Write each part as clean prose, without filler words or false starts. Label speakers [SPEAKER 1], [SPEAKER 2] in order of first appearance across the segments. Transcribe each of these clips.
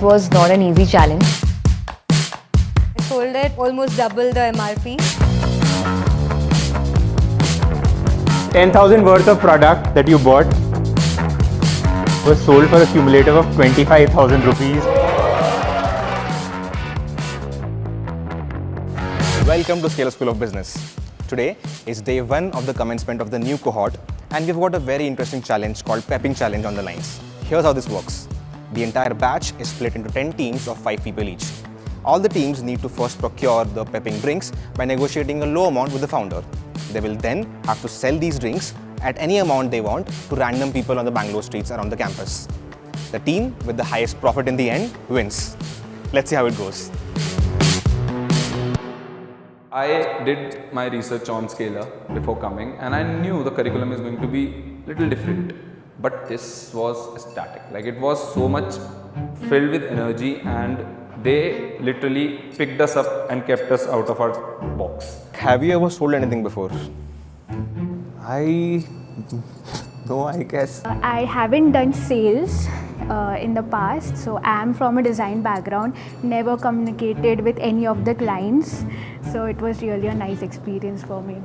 [SPEAKER 1] was not an easy challenge.
[SPEAKER 2] I sold it almost double the MRP.
[SPEAKER 3] 10,000 worth of product that you bought was sold for a cumulative of 25,000 rupees.
[SPEAKER 4] Welcome to Scale School of Business. Today is day one of the commencement of the new cohort, and we've got a very interesting challenge called Peping Challenge on the lines. Here's how this works. The entire batch is split into 10 teams of 5 people each. All the teams need to first procure the Peping drinks by negotiating a low amount with the founder. They will then have to sell these drinks at any amount they want to random people on the Bangalore streets around the campus. The team with the highest profit in the end wins. Let's see how it goes.
[SPEAKER 5] I did my research on Scalar before coming, and I knew the curriculum is going to be little different. But this was static. Like, it was so much filled with energy, and they literally picked us up and kept us out of our box.
[SPEAKER 4] Have you ever sold anything before?
[SPEAKER 3] No, I guess.
[SPEAKER 6] I haven't done sales in the past, so I am from a design background, never communicated with any of the clients, so it was really a nice experience for me.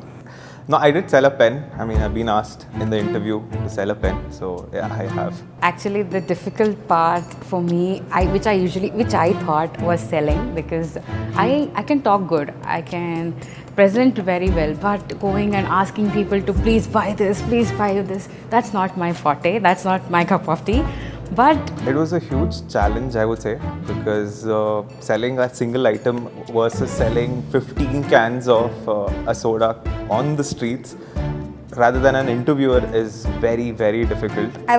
[SPEAKER 3] No, I did sell a pen. I mean, I've been asked in the interview to sell a pen, so yeah, I have.
[SPEAKER 1] Actually, the difficult part for me, which I thought was selling, because I can talk good, I can present very well, but going and asking people to please buy this, that's not my forte, that's not my cup of tea. But
[SPEAKER 3] it was a huge challenge, I would say, because selling a single item versus selling 15 cans of a soda on the streets rather than an interviewer is very, very difficult.
[SPEAKER 2] I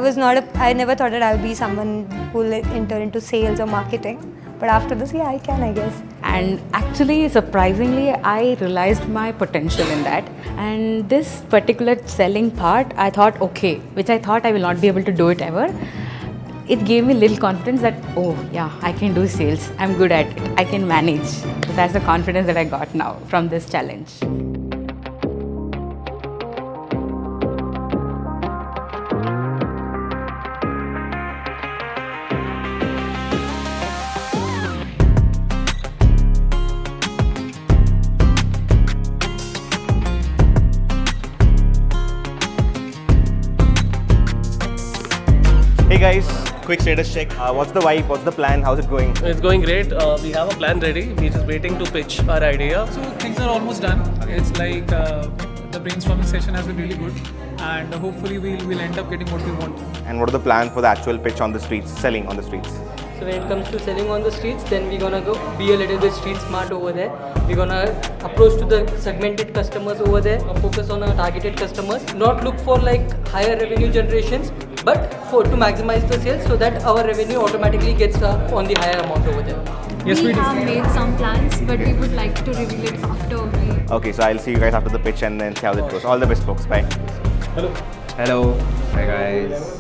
[SPEAKER 2] never thought that I would be someone who will enter into sales or marketing. But after this, yeah, I can, I guess.
[SPEAKER 1] And actually, surprisingly, I realized my potential in that. And this particular selling part, I thought, okay, which I thought I will not be able to do it ever. It gave me little confidence that, oh yeah, I can do sales. I'm good at it. I can manage. So that's the confidence that I got now from this challenge.
[SPEAKER 4] Hey guys, quick status check. What's the vibe? What's the plan? How's it going?
[SPEAKER 7] It's going great. We have a plan ready. We're just waiting to pitch our idea.
[SPEAKER 8] So things are almost done. It's like the brainstorming session has been really good, and hopefully we'll end up getting what we want.
[SPEAKER 4] And what are the plans for the actual pitch on the streets, selling on the streets?
[SPEAKER 9] So when it comes to selling on the streets, then we're gonna be a little bit street smart over there. We're gonna approach to the segmented customers over there, focus on our targeted customers, not look for like higher revenue generations, but to maximize the sales so that our revenue automatically gets on the higher amount over there.
[SPEAKER 8] Yes,
[SPEAKER 6] we have made some plans, but we would like to reveal it after we...
[SPEAKER 4] Okay, so I'll see you guys after the pitch and then see how it goes. All the best, folks. Bye.
[SPEAKER 10] Hello. Hi guys.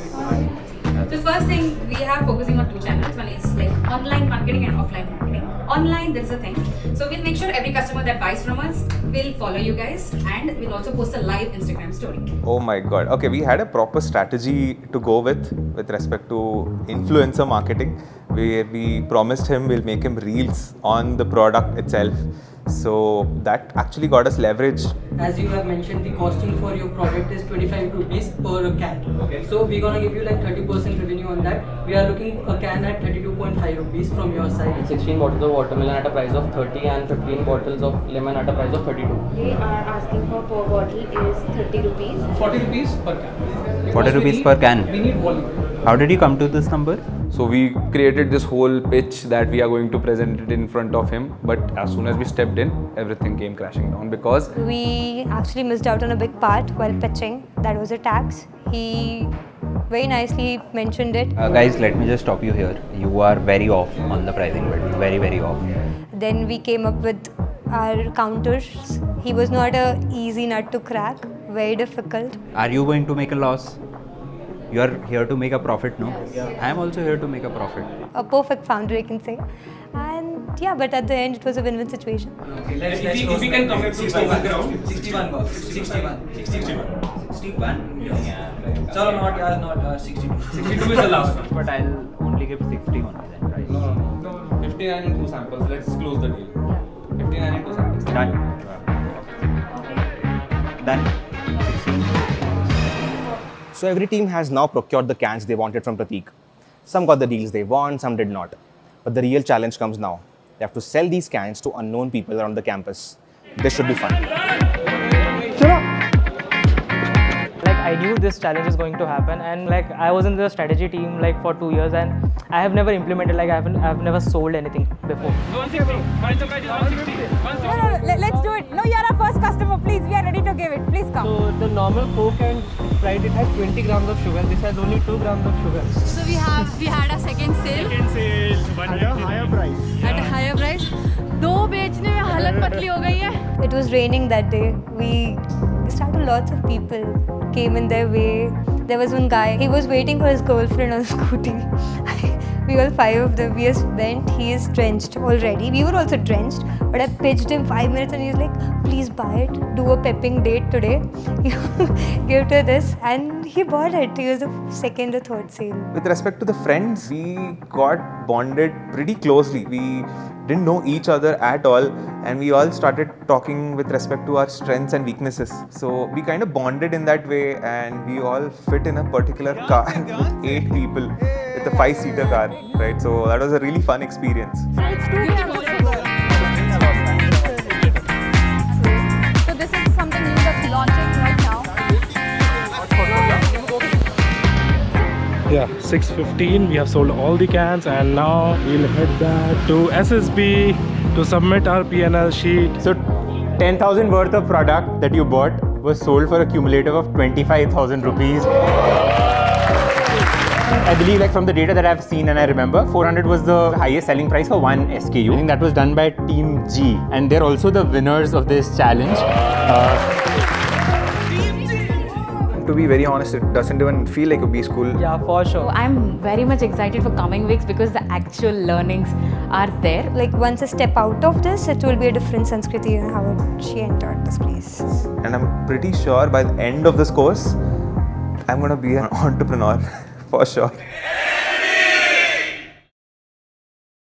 [SPEAKER 11] The first thing we are focusing on 2 channels. One is like online marketing and offline marketing. Online, there's a thing. So we'll make sure every customer that buys from us will follow you guys, and we'll also post a live Instagram story.
[SPEAKER 3] Oh my god. Okay, we had a proper strategy to go with respect to influencer marketing. We promised him we'll make him reels on the product itself. So that actually got us leverage.
[SPEAKER 9] As you have mentioned, the costing for your product is 25 rupees per can. Okay. So we're gonna give you like 30% revenue on that. We are looking a can at 32.5 rupees from your side.
[SPEAKER 12] 16 bottles of watermelon at a price of 30 and 15 bottles of lemon at a price of 32.
[SPEAKER 6] They are asking for per bottle is 30 rupees.
[SPEAKER 8] 40 rupees per can.
[SPEAKER 10] 40 rupees per can.
[SPEAKER 8] We need volume.
[SPEAKER 10] How did you come to this number?
[SPEAKER 5] So we created this whole pitch that we are going to present it in front of him, but as soon as we stepped in, everything came crashing down because
[SPEAKER 2] We actually missed out on a big part while pitching. That was a tax. He very nicely mentioned it.
[SPEAKER 10] Guys, let me just stop you here. You are very off on the pricing bit. Very, very off.
[SPEAKER 2] Then we came up with our counters. He was not a easy nut to crack. Very difficult.
[SPEAKER 10] Are you going to make a loss? You are here to make a profit, no? I am also here to make a profit.
[SPEAKER 2] A perfect founder, I can say. And yeah, but at the end, it was a win-win situation.
[SPEAKER 8] Okay, if we can come at 61. 61. 61? Yeah. So not 62. 62 is the last one.
[SPEAKER 10] But I'll only give 60 only then, right?
[SPEAKER 5] 59 in 2 samples. Let's close the deal. 59 in 2 samples.
[SPEAKER 10] Done. Done.
[SPEAKER 4] So every team has now procured the cans they wanted from Prateek. Some got the deals they want, some did not. But the real challenge comes now. They have to sell these cans to unknown people around the campus. This should be fun.
[SPEAKER 12] Like I knew this challenge is going to happen, and like I was in the strategy team like for 2 years, and I have never implemented, like I've never sold anything before.
[SPEAKER 13] No, let's do it. No, you're our first customer. Please, we are ready to give it. Please come.
[SPEAKER 12] So the normal Coke and Sprite, it has 20 grams of sugar. This has only 2 grams of sugar.
[SPEAKER 11] So we had a second sale.
[SPEAKER 13] At a higher price.
[SPEAKER 11] At a higher price. दो बेचने में हालत पतली हो गई है.
[SPEAKER 2] It was raining that day. We started lots of people came in their way. There was one guy, he was waiting for his girlfriend on a scooty. We all 5 of them, we just went, he is drenched already. We were also drenched, but I pitched him 5 minutes and he's like, please buy it, do a Peping date today. Give to this, and he bought it. He was the second or third sale.
[SPEAKER 3] With respect to the friends, we got bonded pretty closely. We didn't know each other at all, and we all started talking with respect to our strengths and weaknesses. So we kind of bonded in that way, and we all fit in a particular car with 8 people with a 5-seater car, right? So that was a really fun experience.
[SPEAKER 13] So this is something new that's launching right now.
[SPEAKER 7] Yeah, 6:15. We have sold all the cans, and now we'll head back to SSB to submit our P&L sheet.
[SPEAKER 10] So 10,000 worth of product that you bought was sold for a cumulative of 25,000 rupees. I believe, like from the data that I've seen and I remember, 400 was the highest selling price for one SKU. I think that was done by Team G, and they're also the winners of this challenge.
[SPEAKER 4] To be very honest, it doesn't even feel like a B school.
[SPEAKER 12] Yeah, for sure.
[SPEAKER 1] I'm very much excited for coming weeks because the actual learnings are there.
[SPEAKER 2] Like once I step out of this, it will be a different Sanskriti in how she entered this place.
[SPEAKER 3] And I'm pretty sure by the end of this course, I'm going to be an entrepreneur for sure.